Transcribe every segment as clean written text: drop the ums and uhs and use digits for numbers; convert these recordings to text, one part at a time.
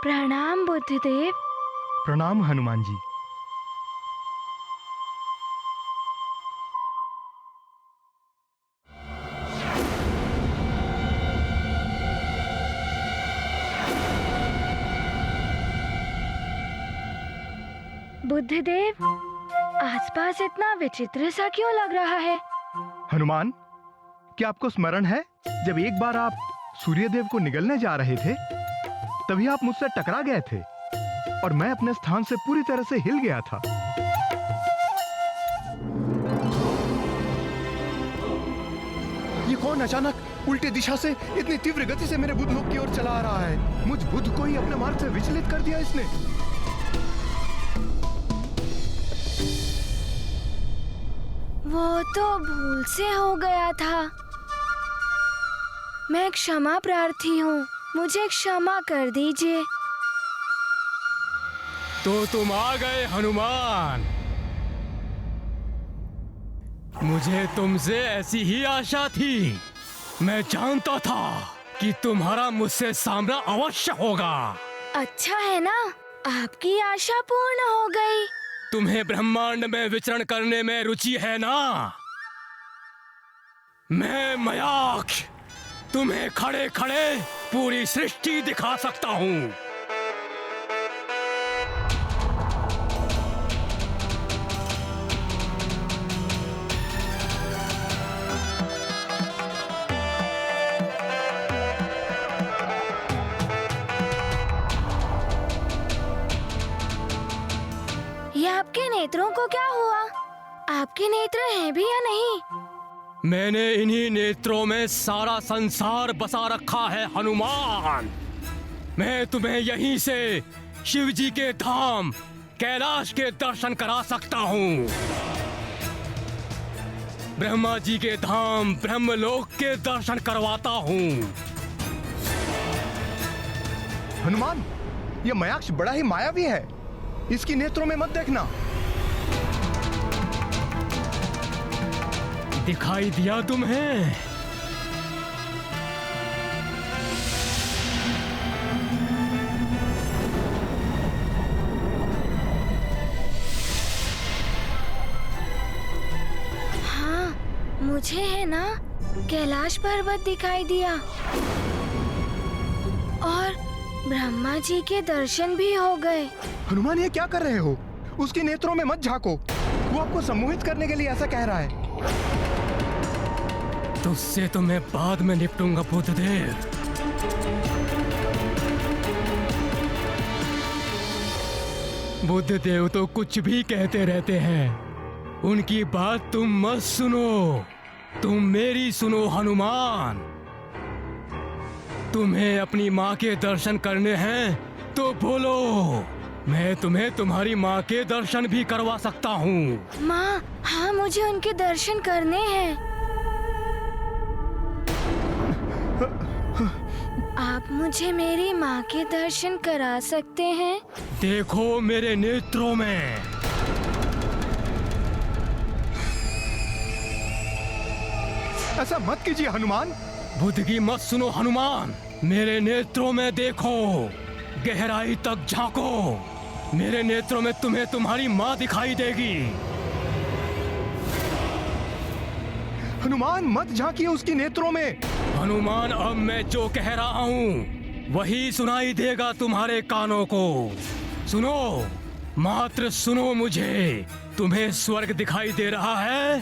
प्रणाम बुद्धदेव। प्रणाम हनुमान जी। बुद्धदेव, आसपास इतना विचित्र सा क्यों लग रहा है? हनुमान, क्या आपको स्मरण है जब एक बार आप सूर्यदेव को निगलने जा रहे थे, तभी आप मुझसे टकरा गए थे और मैं अपने स्थान से पूरी तरह से हिल गया था। ये कौन अचानक उल्टी दिशा से इतनी तीव्र गति से मेरे बुध लोक की ओर चला आ रहा है? मुझ बुध को ही अपने मार्ग से विचलित कर दिया इसने। वो तो भूल से हो गया था। मैं क्षमा प्रार्थी हूँ, मुझे क्षमा कर दीजिए। तो तुम आ गए हनुमान। मुझे तुमसे ऐसी ही आशा थी। मैं जानता था कि तुम्हारा मुझसे सामना अवश्य होगा। अच्छा है ना, आपकी आशा पूर्ण हो गई। तुम्हें ब्रह्मांड में विचरण करने में रुचि है ना? मैं मयाक्ष तुम्हें खड़े खड़े पूरी सृष्टि दिखा सकता हूँ। ये आपके नेत्रों को क्या हुआ? आपके नेत्र हैं भी या नहीं? मैंने इन्हीं नेत्रों में सारा संसार बसा रखा है हनुमान। मैं तुम्हें यहीं से शिव जी के धाम कैलाश के दर्शन करा सकता हूँ। ब्रह्मा जी के धाम ब्रह्मलोक के दर्शन करवाता हूँ। हनुमान, यह मयाक्ष बड़ा ही मायावी है, इसकी नेत्रों में मत देखना। दिखाई दिया तुम्हें? हाँ, मुझे है ना, कैलाश पर्वत दिखाई दिया और ब्रह्मा जी के दर्शन भी हो गए। हनुमान, ये क्या कर रहे हो? उसके नेत्रों में मत झांको, वो आपको सम्मोहित करने के लिए ऐसा कह रहा है। तुझसे तो मैं बाद में निपटूंगा बुद्धदेव। बुद्धदेव तो कुछ भी कहते रहते हैं, उनकी बात तुम मत सुनो, तुम मेरी सुनो हनुमान। तुम्हें अपनी माँ के दर्शन करने हैं तो बोलो, मैं तुम्हें तुम्हारी माँ के दर्शन भी करवा सकता हूँ। माँ, हाँ, मुझे उनके दर्शन करने हैं। आप मुझे मेरी माँ के दर्शन करा सकते हैं? देखो मेरे नेत्रों में। ऐसा मत कीजिए हनुमान। बुद्ध की मत सुनो हनुमान, मेरे नेत्रों में देखो, गहराई तक झांको। मेरे नेत्रों में तुम्हें तुम्हारी माँ दिखाई देगी। हनुमान, मत झांकिए उसकी नेत्रों में। हनुमान, अब मैं जो कह रहा हूँ वही सुनाई देगा तुम्हारे कानों को। सुनो, मात्र सुनो मुझे। तुम्हें स्वर्ग दिखाई दे रहा है?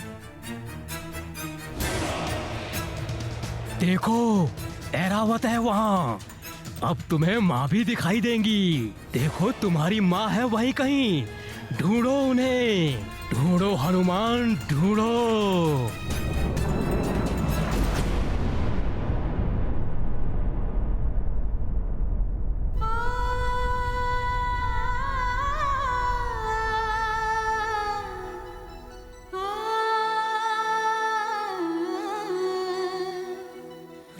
देखो, ऐरावत है वहाँ। अब तुम्हें माँ भी दिखाई देंगी। देखो, तुम्हारी माँ है वहीं कहीं। ढूंढो उन्हें, ढूंढो हनुमान, ढूंढो।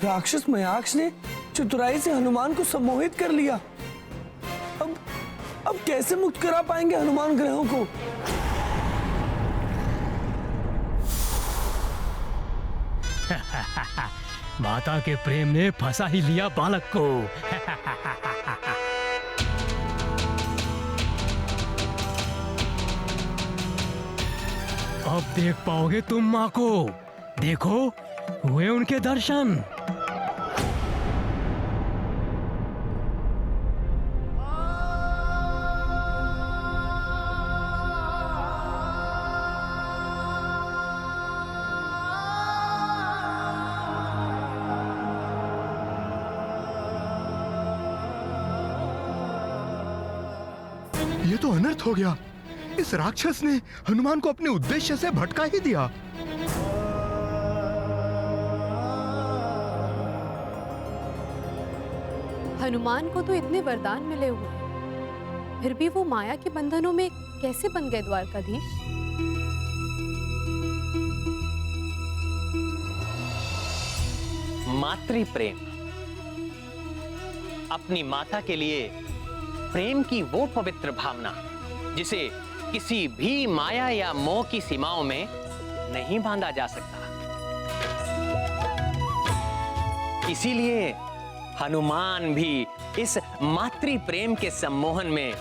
राक्षस मयाक्ष ने चतुराई से हनुमान को सम्मोहित कर लिया। अब कैसे मुक्त करा पाएंगे हनुमान ग्रहों को? माता के प्रेम ने फंसा ही लिया बालक को। कब देख पाओगे तुम माँ को? देखो, हुए उनके दर्शन। ये तो अनर्थ हो गया। इस राक्षस ने हनुमान को अपने उद्देश्य से भटका ही दिया। हनुमान को तो इतने वरदान मिले हुए हैं, फिर भी वो माया के बंधनों में कैसे बन गए द्वारकाधीश? मातृ प्रेम, अपनी माता के लिए प्रेम की वो पवित्र भावना जिसे किसी भी माया या मोह की सीमाओं में नहीं बांधा जा सकता। इसीलिए हनुमान भी इस मातृ प्रेम के सम्मोहन में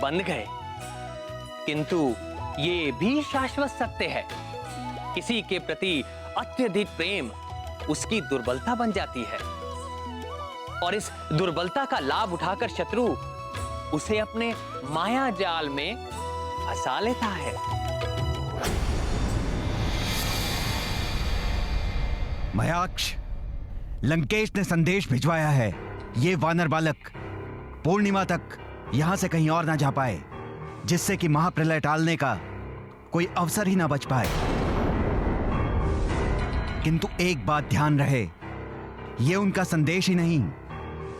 बंध गए। किंतु ये भी शाश्वत सत्य है, किसी के प्रति अत्यधिक प्रेम उसकी दुर्बलता बन जाती है और इस दुर्बलता का लाभ उठाकर शत्रु उसे अपने माया जाल में फंसा लेता है। मयाक्ष, लंकेश ने संदेश भिजवाया है। ये वानर बालक पूर्णिमा तक यहां से कहीं और ना जा पाए, जिससे कि महाप्रलय टालने का कोई अवसर ही ना बच पाए। किंतु एक बात ध्यान रहे, ये उनका संदेश ही नहीं,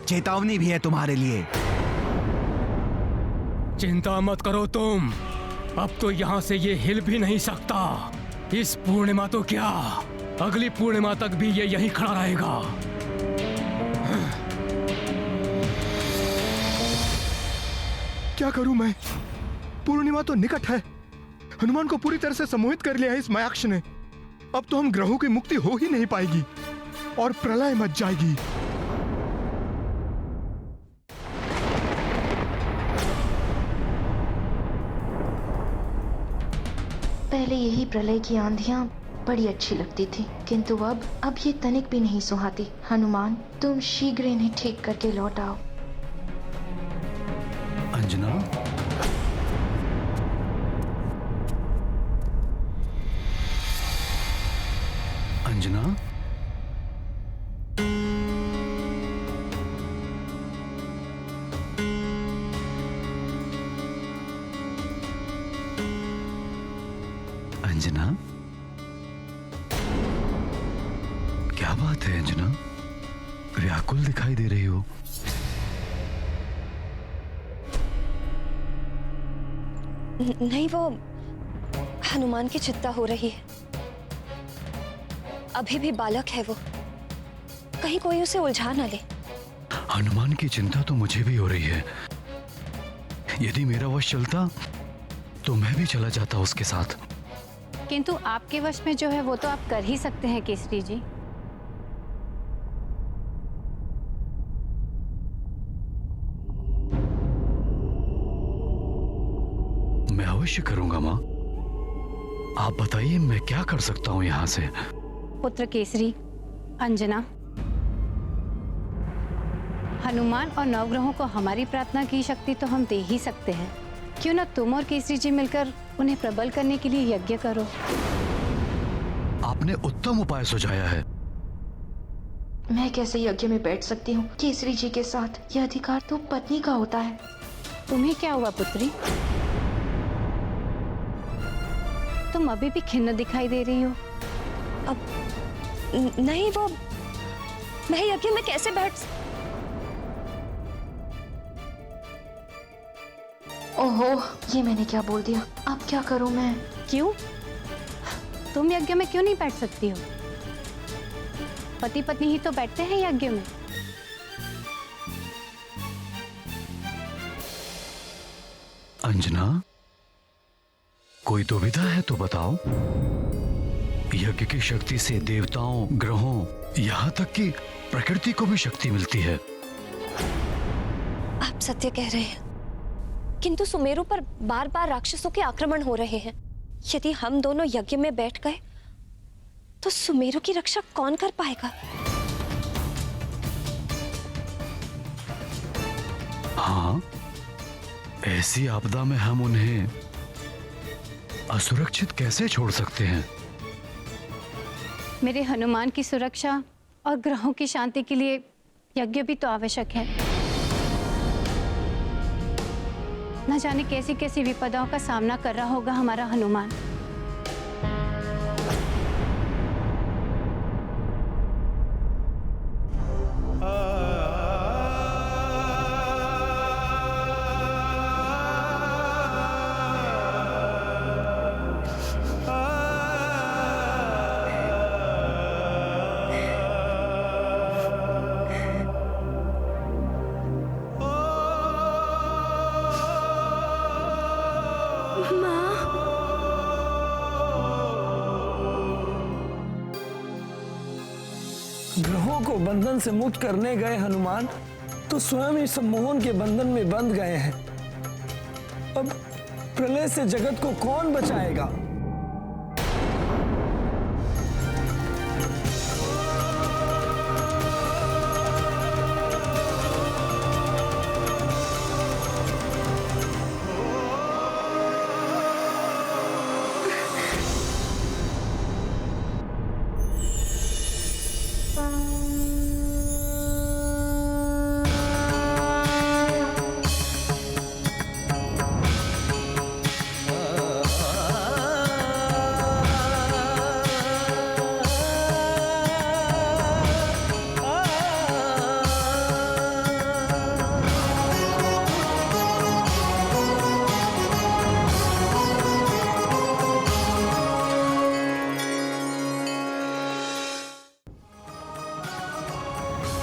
चेतावनी भी है तुम्हारे लिए। चिंता मत करो तुम, अब तो यहाँ से ये हिल भी नहीं सकता। इस पूर्णिमा तो क्या, अगली पूर्णिमा तक भी ये यहीं खड़ा रहेगा। क्या करूं मैं? पूर्णिमा तो निकट है। हनुमान को पूरी तरह से सम्मोहित कर लिया है इस मयाक्ष ने। अब तो हम ग्रहों की मुक्ति हो ही नहीं पाएगी और प्रलय मच जाएगी। पहले यही प्रलय की आंधियां बड़ी अच्छी लगती थी, किंतु अब ये तनिक भी नहीं सुहाती। हनुमान, तुम शीघ्र इन्हें ठीक करके लौट आओ। अंजना, अंजना, अंजना, क्या बात है अंजना? व्याकुल दिखाई दे रही हो। नहीं, वो हनुमान की चिंता हो रही है। अभी भी बालक है वो, कहीं कोई उसे उलझा ना ले। हनुमान की चिंता तो मुझे भी हो रही है। यदि मेरा वश चलता तो मैं भी चला जाता उसके साथ। किंतु आपके वश में जो है वो तो आप कर ही सकते हैं केसरी जी। मैं अवश्य करूंगा माँ। आप बताइए मैं क्या कर सकता हूँ यहाँ से? पुत्र केसरी, अंजना, हनुमान और नवग्रहों को हमारी प्रार्थना की शक्ति तो हम दे ही सकते हैं। क्यों ना तुम और केसरी जी मिलकर उन्हें प्रबल करने के लिए यज्ञ करो। आपने उत्तम उपाय सुझाया है। मैं कैसे यज्ञ में बैठ सकती हूँ केसरी जी के साथ? यह अधिकार तो पत्नी का होता है। तुम्हें क्या हुआ पुत्री? तुम अभी भी खिन्न दिखाई दे रही हो। अब नहीं, वो मैं यज्ञ में कैसे बैठ? ओहो, ये मैंने क्या बोल दिया? अब क्या करूं मैं? क्यों? तुम यज्ञ में क्यों नहीं बैठ सकती हो? पति पत्नी ही तो बैठते हैं यज्ञ में। अंजना, कोई दुविधा है तो बताओ। यज्ञ की शक्ति से देवताओं, ग्रहों, यहाँ तक कि प्रकृति को भी शक्ति मिलती है। आप सत्य कह रहे हैं, किंतु सुमेरु पर बार बार राक्षसों के आक्रमण हो रहे हैं। यदि हम दोनों यज्ञ में बैठ गए तो सुमेरु की रक्षा कौन कर पाएगा? हाँ, ऐसी आपदा में हम उन्हें असुरक्षित कैसे छोड़ सकते हैं? मेरे हनुमान की सुरक्षा और ग्रहों की शांति के लिए यज्ञ भी तो आवश्यक है। न जाने कैसी कैसी विपदाओं का सामना कर रहा होगा हमारा हनुमान। ग्रहों को बंधन से मुक्त करने गए हनुमान तो स्वयं ही सम्मोहन के बंधन में बंध गए हैं। अब प्रलय से जगत को कौन बचाएगा?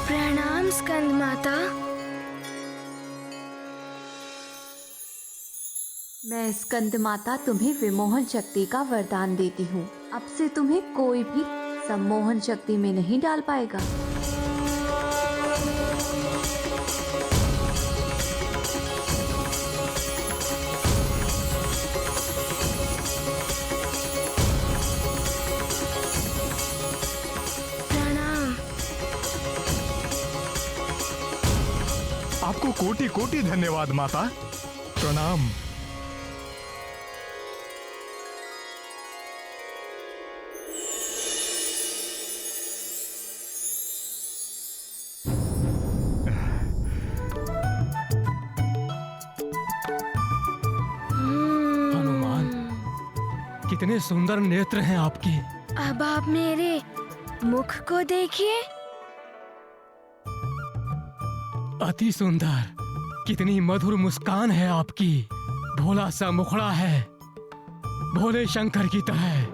प्रणाम स्कंद माता। मैं स्कंद माता तुम्हें विमोहन शक्ति का वरदान देती हूँ। अब से तुम्हें कोई भी सम्मोहन शक्ति में नहीं डाल पाएगा। आपको कोटि कोटि धन्यवाद माता। प्रणाम। हनुमान, कितने सुंदर नेत्र हैं आपके। अब आप मेरे मुख को देखिए। अति सुंदर, कितनी मधुर मुस्कान है आपकी। भोला सा मुखड़ा है, भोले शंकर की तरह।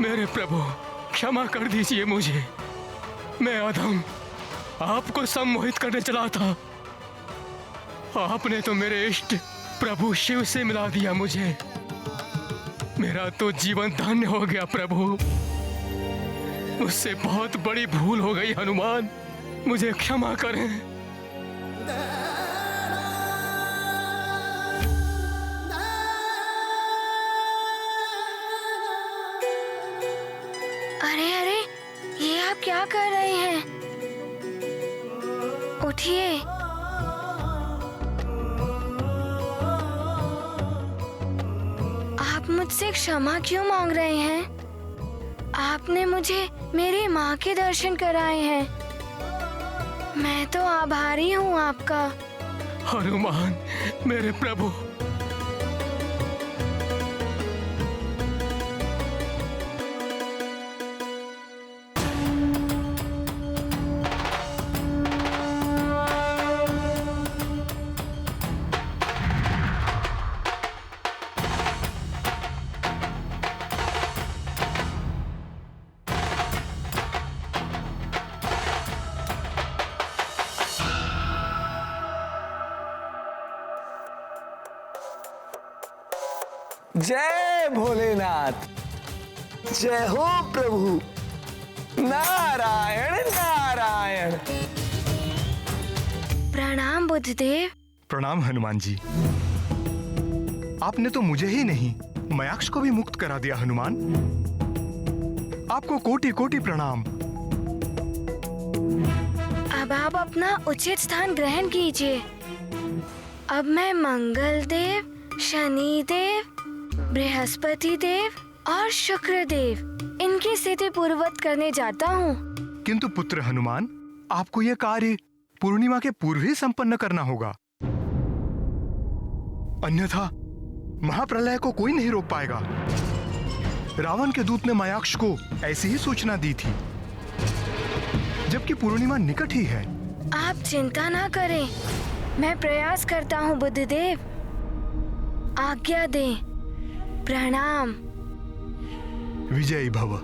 मेरे प्रभु, क्षमा कर दीजिए मुझे। मैं अधम आपको सम्मोहित करने चला था। आपने तो मेरे इष्ट प्रभु शिव से मिला दिया मुझे। मेरा तो जीवन धन्य हो गया प्रभु। मुझसे बहुत बड़ी भूल हो गई हनुमान, मुझे क्षमा करें। अरे अरे, ये आप क्या कर रहे हैं? उठिए। मुझसे क्षमा क्यों मांग रहे हैं? आपने मुझे मेरी माँ के दर्शन कराए हैं। मैं तो आभारी हूँ आपका। हनुमान मेरे प्रभु, जय भोलेनाथ, जय हो प्रभु। नारायण नारायण। प्रणाम बुद्धदेव। प्रणाम हनुमान जी। आपने तो मुझे ही नहीं, मयाक्ष को भी मुक्त करा दिया हनुमान। आपको कोटि कोटि प्रणाम। अब आप अपना उचित स्थान ग्रहण कीजिए। अब मैं मंगल देव, शनि देव, बृहस्पति देव और शुक्र देव इनकी स्थिति पूर्ववत करने जाता हूँ। किंतु पुत्र हनुमान, आपको यह कार्य पूर्णिमा के पूर्व ही संपन्न करना होगा, अन्यथा महाप्रलय को कोई नहीं रोक पाएगा। रावण के दूत ने मयाक्ष को ऐसी ही सूचना दी थी, जबकि पूर्णिमा निकट ही है। आप चिंता ना करें, मैं प्रयास करता हूँ बुद्धदेव। आज्ञा दें। प्रणाम। विजयी भव।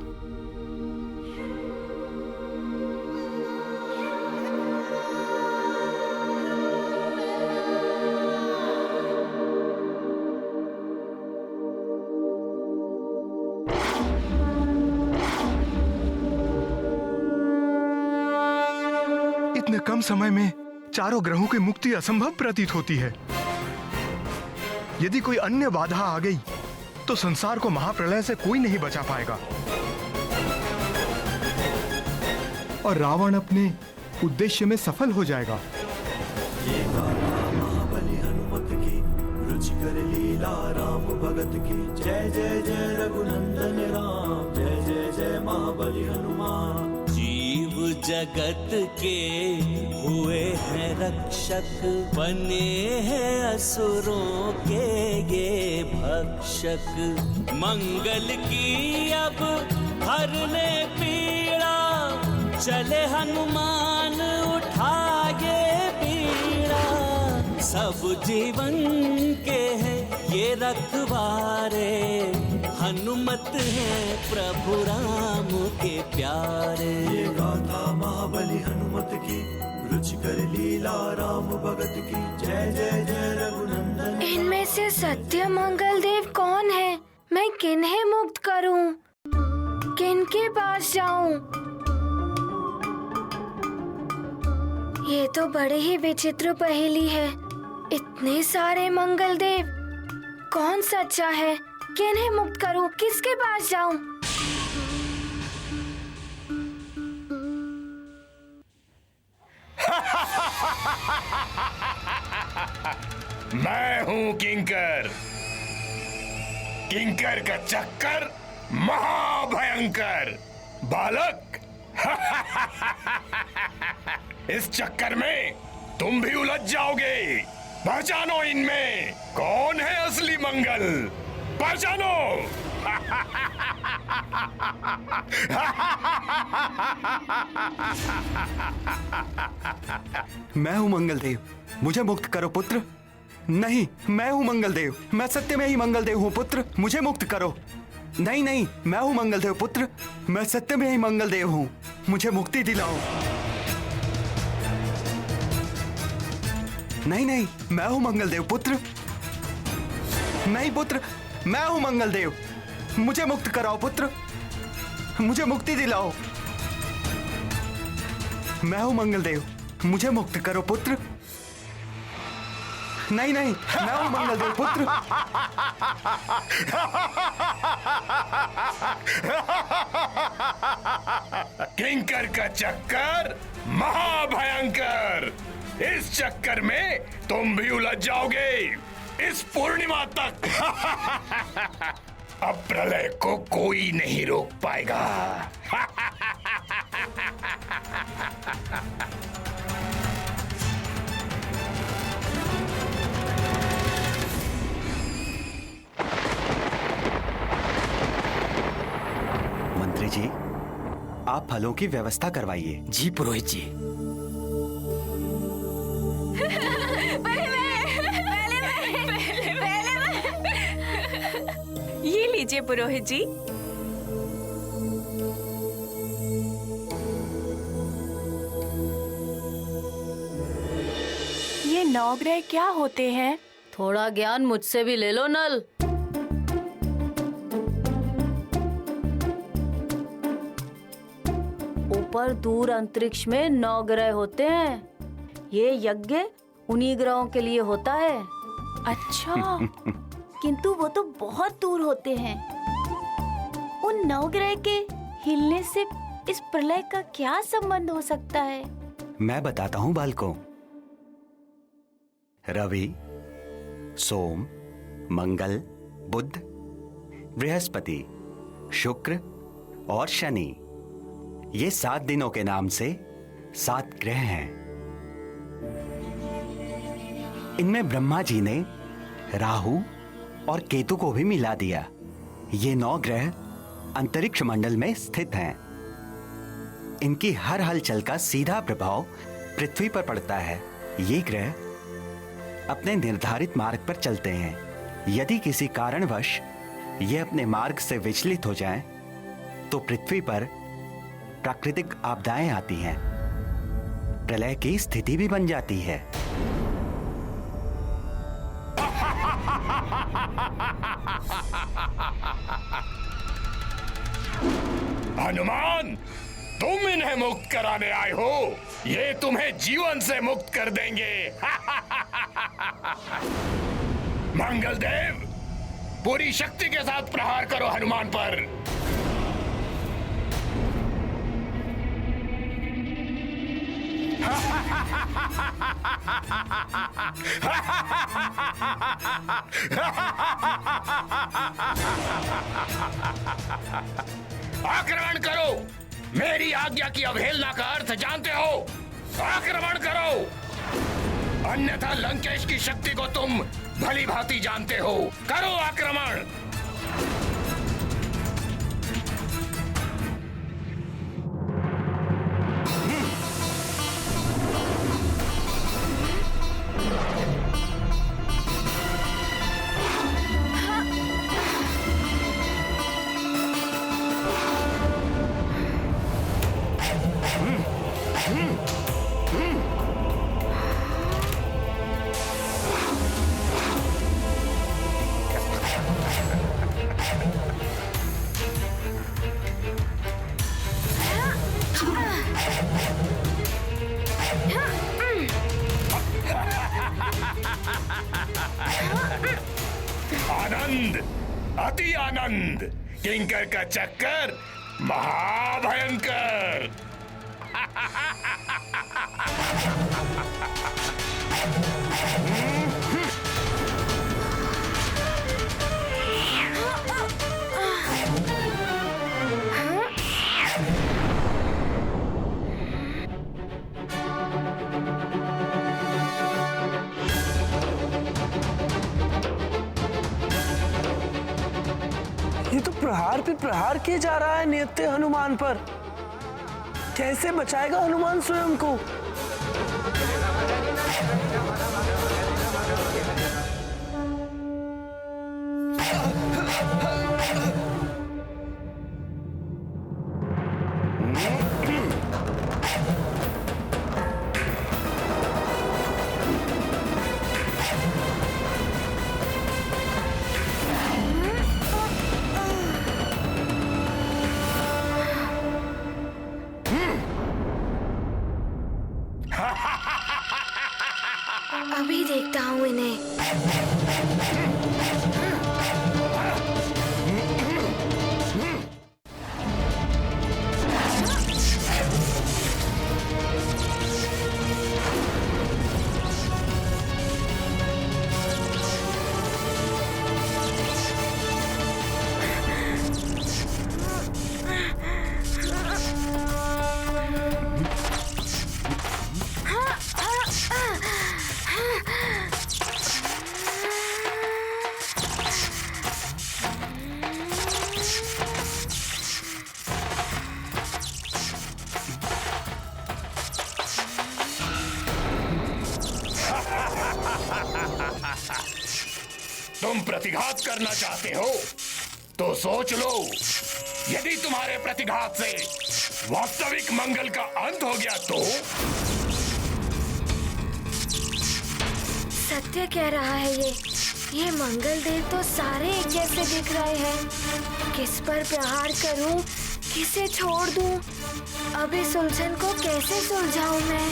इतने कम समय में चारों ग्रहों की मुक्ति असंभव प्रतीत होती है। यदि कोई अन्य बाधा आ गई तो संसार को महाप्रलय से कोई नहीं बचा पाएगा और रावण अपने उद्देश्य में सफल हो जाएगा। ये गाना महाबली हनुमत की, रुचिकर लीला राम भगत की। जय जय जय रघुनंदन राम, जय जय जय महाबली हनुमान। जीव जगत के हुए हैं रक्षक, बने हैं असुरों के ये भक्षक। मंगल की अब हरने पीड़ा, चले हनुमान उठाए बीड़ा। सब जीवन के हैं ये रखवारे, हनुमत है प्रभु राम के प्यारे। ये गाथा महाबली हनुमत की, रुचिकर लीला राम भगत की। जय जय जय रघुनंदन। इनमें से सत्य मंगल देव कौन है? मैं किन्हें मुक्त करूं? किनके पास जाऊं? ये तो बड़े ही विचित्र पहेली है। इतने सारे मंगल देव, कौन सच्चा है? किन्हें मुक्त करूं? किसके पास जाऊं? मैं हूं किंकर। किंकर का चक्कर महाभयंकर। बालक, इस चक्कर में तुम भी उलझ जाओगे। पहचानो इनमें कौन है असली मंगल। पहचानो। मैं हूँ मंगलदेव, मुझे मुक्त करो पुत्र। नहीं, मैं हूँ मंगलदेव, मैं सत्य में ही मंगलदेव हूँ पुत्र, मुझे मुक्त करो। नहीं नहीं, मैं हूँ मंगलदेव पुत्र, मैं सत्य में ही मंगलदेव हूँ, मुझे मुक्ति दिलाओ। नहीं नहीं, मैं हूँ मंगलदेव पुत्र। नहीं पुत्र, मैं हूँ मंगलदेव, मुझे मुक्त कराओ पुत्र, मुझे मुक्ति दिलाओ। मैं हूँ मंगलदेव, मुझे मुक्त करो पुत्र। नहीं नहीं, मैं हूँ मंगलदेव पुत्र। किंकर का चक्कर महाभयंकर। इस चक्कर में तुम भी उलझ जाओगे इस पूर्णिमा तक। अब प्रलय को कोई नहीं रोक पाएगा। मंत्री जी, आप फलों की व्यवस्था करवाइए। जी पुरोहित जी। ये लीजिए पुरोहित जी। ये नवग्रह क्या होते हैं? थोड़ा ज्ञान मुझसे भी ले लो नल। ऊपर दूर अंतरिक्ष में 9 ग्रह होते हैं। ये यज्ञ उन्हीं ग्रहों के लिए होता है। अच्छा, किंतु वो तो बहुत दूर होते हैं। उन 9 ग्रह के हिलने से इस प्रलय का क्या संबंध हो सकता है? मैं बताता हूँ बालकों। रवि, सोम, मंगल, बुध, बृहस्पति, शुक्र और शनि, ये 7 दिनों के नाम से 7 ग्रह हैं। इनमें ब्रह्मा जी ने राहु और केतु को भी मिला दिया। ये 9 ग्रह अंतरिक्ष मंडल में स्थित हैं। इनकी हर हलचल का सीधा प्रभाव पृथ्वी पर पड़ता है। ये ग्रह अपने निर्धारित मार्ग पर चलते हैं। यदि किसी कारणवश ये अपने मार्ग से विचलित हो जाएं, तो पृथ्वी पर प्राकृतिक आपदाएं आती हैं। प्रलय की स्थिति भी बन जाती है। हनुमान, तुम इन्हें मुक्त कराने आए हो। ये तुम्हें जीवन से मुक्त कर देंगे। मंगल देव, पूरी शक्ति के साथ प्रहार करो हनुमान पर। आक्रमण करो। मेरी आज्ञा की अवहेलना का अर्थ जानते हो। आक्रमण करो, अन्यथा लंकेश की शक्ति को तुम भली भांति जानते हो। करो आक्रमण। आनंद, अति आनंद। किंकर का चक्कर महाभयंकर। ये तो प्रहार पे प्रहार किए जा रहा है नित्य हनुमान पर। कैसे बचाएगा हनुमान स्वयं को? अभी देखता हूँ इन्हें। तुम प्रतिघात करना चाहते हो तो सोच लो, यदि तुम्हारे प्रतिघात से वास्तविक मंगल का अंत हो गया तो? सत्य कह रहा है ये मंगल देव तो सारे एक जैसे दिख रहे हैं। किस पर प्रहार करूं, किसे छोड़ दूं? अब इस उलझन को कैसे सुलझाऊं मैं?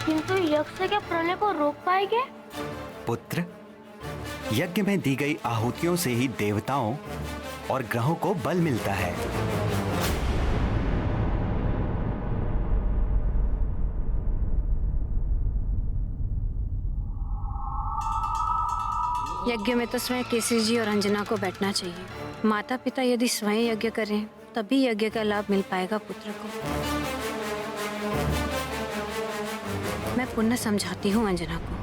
किंतु यज्ञ क्या प्रलय को रोक पाएंगे? पुत्र, यज्ञ में दी गई आहुतियों से ही देवताओं और ग्रहों को बल मिलता है। यज्ञ में तो स्वयं केसरी जी और अंजना को बैठना चाहिए। माता पिता यदि स्वयं यज्ञ करें तभी यज्ञ का लाभ मिल पाएगा पुत्र को। मैं पुनः समझाती हूँ अंजना को।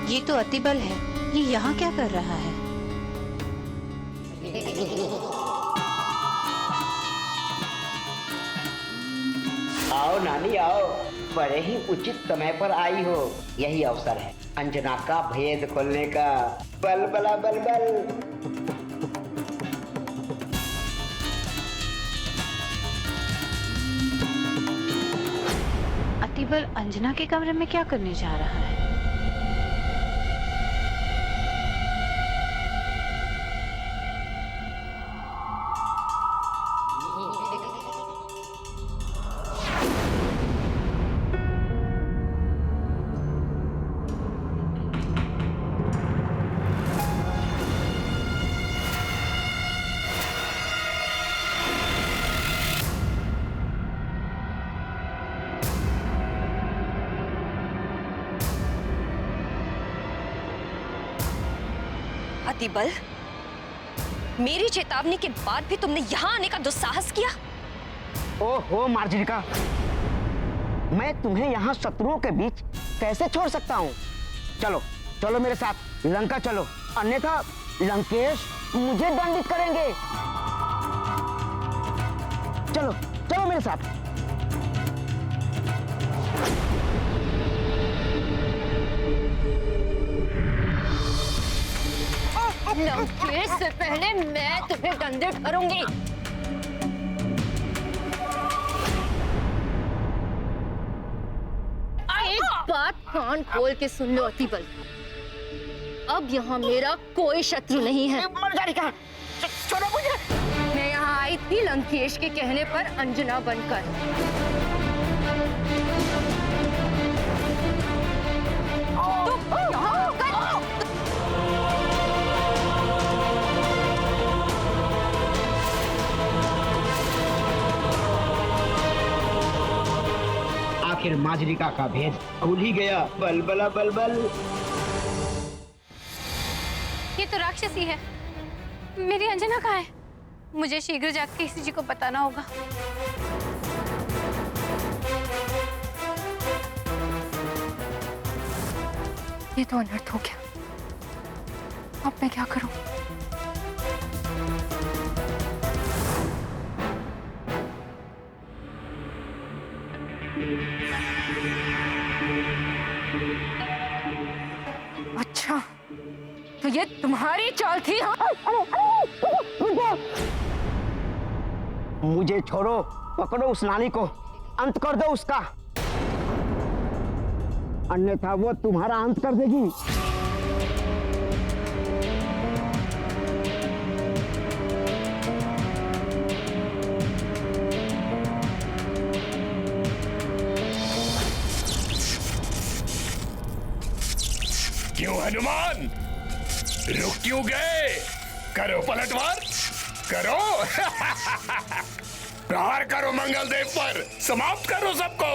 ये तो अतिबल है, ये यहाँ क्या कर रहा है? आओ नानी आओ, बड़े ही उचित समय पर आई हो। यही अवसर है अंजना का भेद खोलने का। बल बला बल बल। अतिबल अंजना के कमरे में क्या करने जा रहा है? अतिबल, मेरी चेतावनी के बाद भी तुमने यहाँ आने का दुस्साहस किया। ओहो मार्जरिका, मैं तुम्हें यहाँ शत्रुओं के बीच कैसे छोड़ सकता हूँ? चलो चलो मेरे साथ लंका चलो, अन्यथा लंकेश मुझे दंडित करेंगे। चलो चलो मेरे साथ। लंकेश से पहले मैं तुम्हें दंडित करूंगी। एक बात कान खोल के सुन लो अतिबल, अब यहाँ मेरा कोई शत्रु नहीं है। छोड़ो मुझे। मैं यहाँ आई थी लंकेश के कहने पर अंजना बनकर। आखिर माजरिका का भेद भूल ही गया। बल बला बल बल। ये तो राक्षसी है। मेरी अंजना कहाँ है? मुझे शीघ्र जाकर किसी जी को बताना होगा। ये तो अनर्थ हो गया। अब मैं क्या करूं? अच्छा, तो ये तुम्हारी चाल थी? मुझे छोड़ो, पकड़ो उस नानी को, अंत कर दो उसका, अन्यथा वो तुम्हारा अंत कर देगी। क्यों हनुमान, रुक क्यों गए? करो पलटवार, करो। प्रहार करो मंगल देव पर, समाप्त करो सबको।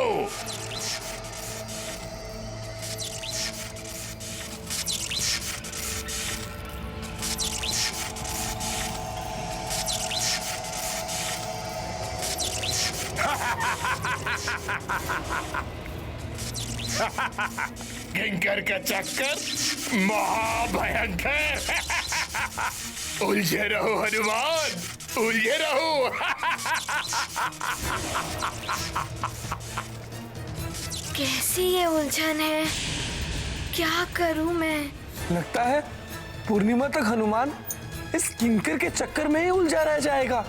किंकर का चक्कर महाभयंकर। उलझे रहो हनुमान, उलझे रहो। कैसी ये उलझन है, क्या करूं मैं? लगता है पूर्णिमा तक हनुमान इस किंकर के चक्कर में ही उलझा रह जाएगा।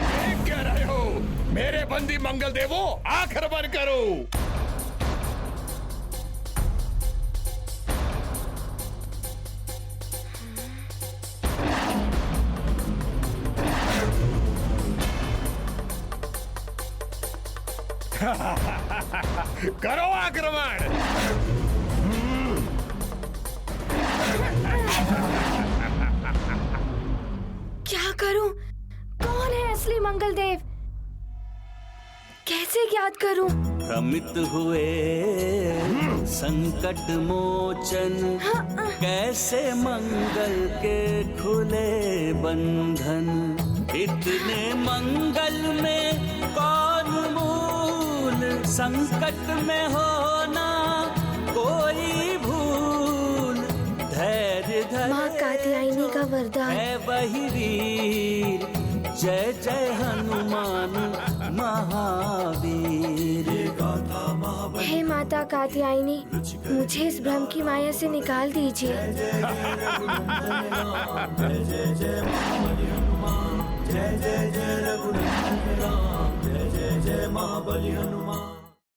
देख क्या रहे हो मेरे बंदी मंगल देवो, आंख बंद करो। करो आक्रमण। क्या करूं? कौन है असली मंगल देव? कैसे याद करूं? भ्रमित हुए संकट मोचन, कैसे मंगल के खुले बंधन। इतने मंगल में कौन मूल, संकट में होना कोई भूल। धैर्य धरे माँ कात्यायनी का वरदान है वही वीर, जय जय हनुमान महावीर। हे माता कात्यायनी, मुझे इस भ्रम की माया से निकाल दीजिए। जय जय जय महाबली हनुमान, जय जय जय रघुनंदन राम, जय जय जय महाबली हनुमान।